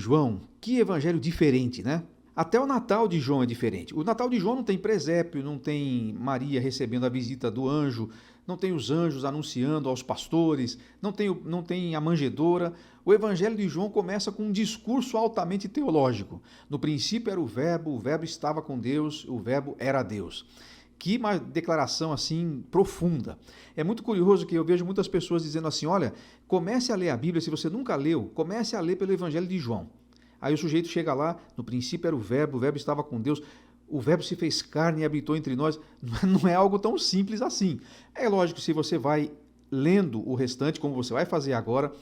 João, que evangelho diferente, né? Até o Natal de João é diferente. O Natal de João não tem presépio, não tem Maria recebendo a visita do anjo, não tem os anjos anunciando aos pastores, não tem a manjedoura. O evangelho de João começa com um discurso altamente teológico. No princípio era o verbo estava com Deus, o verbo era Deus. Que uma declaração assim profunda. É muito curioso que eu vejo muitas pessoas dizendo assim, olha, comece a ler a Bíblia, se você nunca leu, comece a ler pelo evangelho de João. Aí o sujeito chega lá, no princípio era o verbo estava com Deus, o verbo se fez carne e habitou entre nós. Não é algo tão simples assim. É lógico que se você vai lendo o restante, como você vai fazer agora,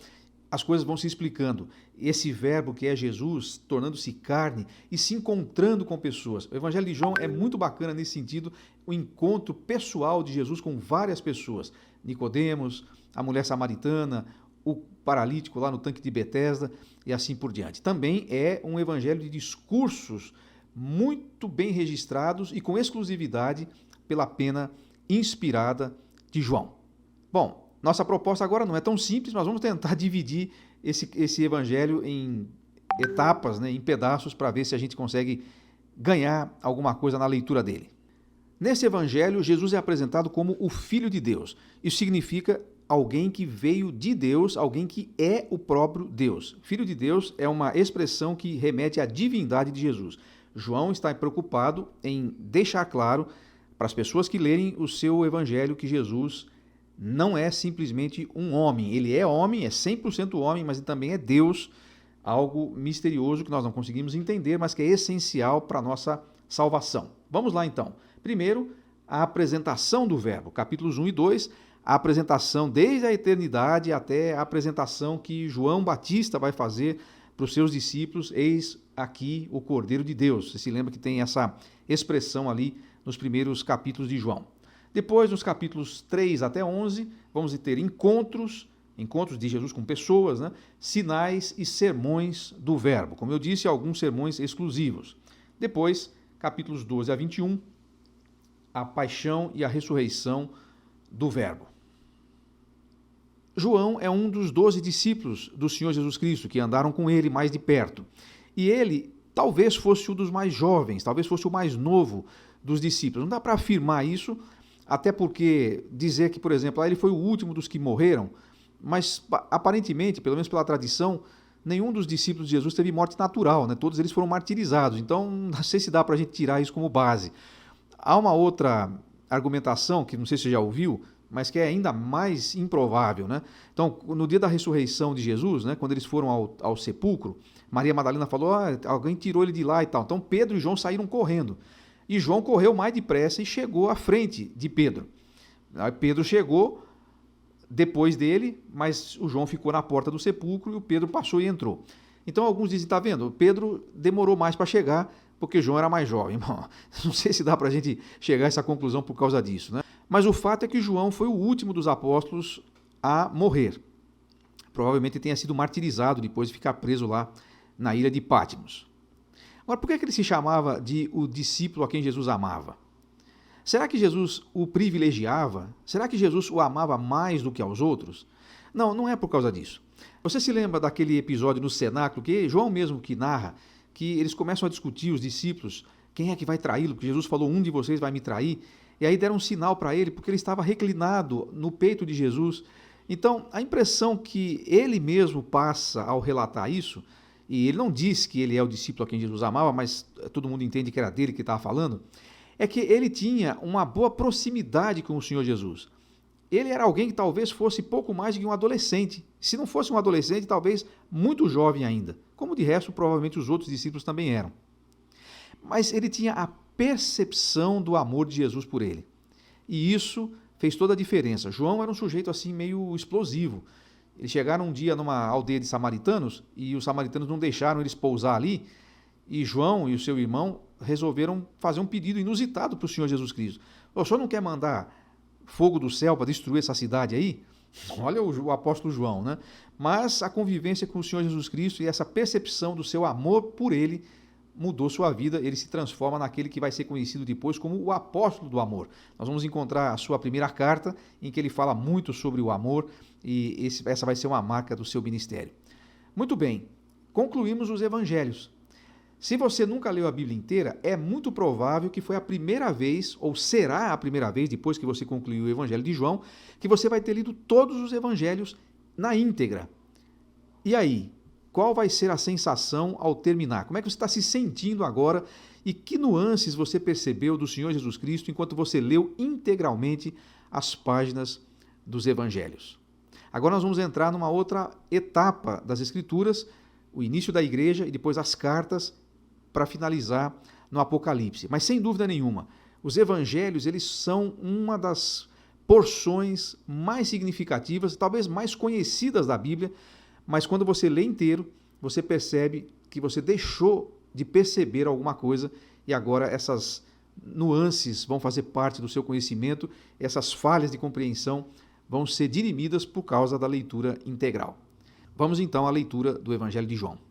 as coisas vão se explicando. Esse verbo que é Jesus, tornando-se carne e se encontrando com pessoas. O Evangelho de João é muito bacana nesse sentido, o encontro pessoal de Jesus com várias pessoas. Nicodemos, a mulher samaritana, o paralítico lá no tanque de Betesda e assim por diante. Também é um evangelho de discursos muito bem registrados e com exclusividade pela pena inspirada de João. Bom, nossa proposta agora não é tão simples, mas vamos tentar dividir esse evangelho em etapas, né, em pedaços, para ver se a gente consegue ganhar alguma coisa na leitura dele. Nesse evangelho, Jesus é apresentado como o Filho de Deus. Isso significa alguém que veio de Deus, alguém que é o próprio Deus. Filho de Deus é uma expressão que remete à divindade de Jesus. João está preocupado em deixar claro para as pessoas que lerem o seu evangelho que Jesus não é simplesmente um homem. Ele é homem, é 100% homem, mas ele também é Deus, algo misterioso que nós não conseguimos entender, mas que é essencial para a nossa salvação. Vamos lá então. Primeiro, a apresentação do verbo, capítulos 1 e 2, a apresentação desde a eternidade até a apresentação que João Batista vai fazer para os seus discípulos, eis aqui o Cordeiro de Deus. Você se lembra que tem essa expressão ali nos primeiros capítulos de João. Depois, nos capítulos 3 até 11, vamos ter encontros de Jesus com pessoas, né? Sinais e sermões do verbo. Como eu disse, alguns sermões exclusivos. Depois, capítulos 12 a 21, a paixão e a ressurreição do verbo. João é um dos 12 discípulos do Senhor Jesus Cristo, que andaram com ele mais de perto. E ele talvez fosse um dos mais jovens, talvez fosse o mais novo dos discípulos. Não dá para afirmar isso, até porque dizer que, por exemplo, ele foi o último dos que morreram, mas aparentemente, pelo menos pela tradição, nenhum dos discípulos de Jesus teve morte natural, né? Todos eles foram martirizados. Então, não sei se dá para a gente tirar isso como base. Há uma outra argumentação, que não sei se você já ouviu, mas que é ainda mais improvável, né? Então, no dia da ressurreição de Jesus, né, quando eles foram ao sepulcro, Maria Madalena falou, alguém tirou ele de lá e tal. Então, Pedro e João saíram correndo. E João correu mais depressa e chegou à frente de Pedro. Aí Pedro chegou depois dele, mas o João ficou na porta do sepulcro e o Pedro passou e entrou. Então, alguns dizem, tá vendo, Pedro demorou mais para chegar, porque João era mais jovem. Bom, não sei se dá para a gente chegar a essa conclusão por causa disso, né? Mas o fato é que João foi o último dos apóstolos a morrer. Provavelmente tenha sido martirizado depois de ficar preso lá na ilha de Patmos. Agora, por que ele se chamava de o discípulo a quem Jesus amava? Será que Jesus o privilegiava? Será que Jesus o amava mais do que aos outros? Não, não é por causa disso. Você se lembra daquele episódio no cenáculo, que João mesmo que narra, que eles começam a discutir, os discípulos, quem é que vai traí-lo? Porque Jesus falou, um de vocês vai me trair. E aí deram um sinal para ele, porque ele estava reclinado no peito de Jesus. Então, a impressão que ele mesmo passa ao relatar isso, e ele não diz que ele é o discípulo a quem Jesus amava, mas todo mundo entende que era dele que estava falando, é que ele tinha uma boa proximidade com o Senhor Jesus. Ele era alguém que talvez fosse pouco mais do que um adolescente. Se não fosse um adolescente, talvez muito jovem ainda. Como de resto, provavelmente os outros discípulos também eram. Mas ele tinha a percepção do amor de Jesus por ele. E isso fez toda a diferença. João era um sujeito assim meio explosivo. Eles chegaram um dia numa aldeia de samaritanos e os samaritanos não deixaram eles pousar ali. E João e o seu irmão resolveram fazer um pedido inusitado para o Senhor Jesus Cristo. O senhor não quer mandar fogo do céu para destruir essa cidade aí? Olha o apóstolo João, né? Mas a convivência com o Senhor Jesus Cristo e essa percepção do seu amor por ele mudou sua vida, ele se transforma naquele que vai ser conhecido depois como o apóstolo do amor. Nós vamos encontrar a sua primeira carta, em que ele fala muito sobre o amor, e essa vai ser uma marca do seu ministério. Muito bem, concluímos os evangelhos. Se você nunca leu a Bíblia inteira, é muito provável que foi a primeira vez, ou será a primeira vez, depois que você concluiu o Evangelho de João, que você vai ter lido todos os evangelhos na íntegra. E aí, qual vai ser a sensação ao terminar? Como é que você está se sentindo agora e que nuances você percebeu do Senhor Jesus Cristo enquanto você leu integralmente as páginas dos evangelhos? Agora nós vamos entrar numa outra etapa das Escrituras, o início da igreja e depois as cartas, para finalizar no Apocalipse. Mas sem dúvida nenhuma, os evangelhos eles são uma das porções mais significativas, talvez mais conhecidas da Bíblia, mas quando você lê inteiro, você percebe que você deixou de perceber alguma coisa e agora essas nuances vão fazer parte do seu conhecimento, essas falhas de compreensão vão ser dirimidas por causa da leitura integral. Vamos então à leitura do Evangelho de João.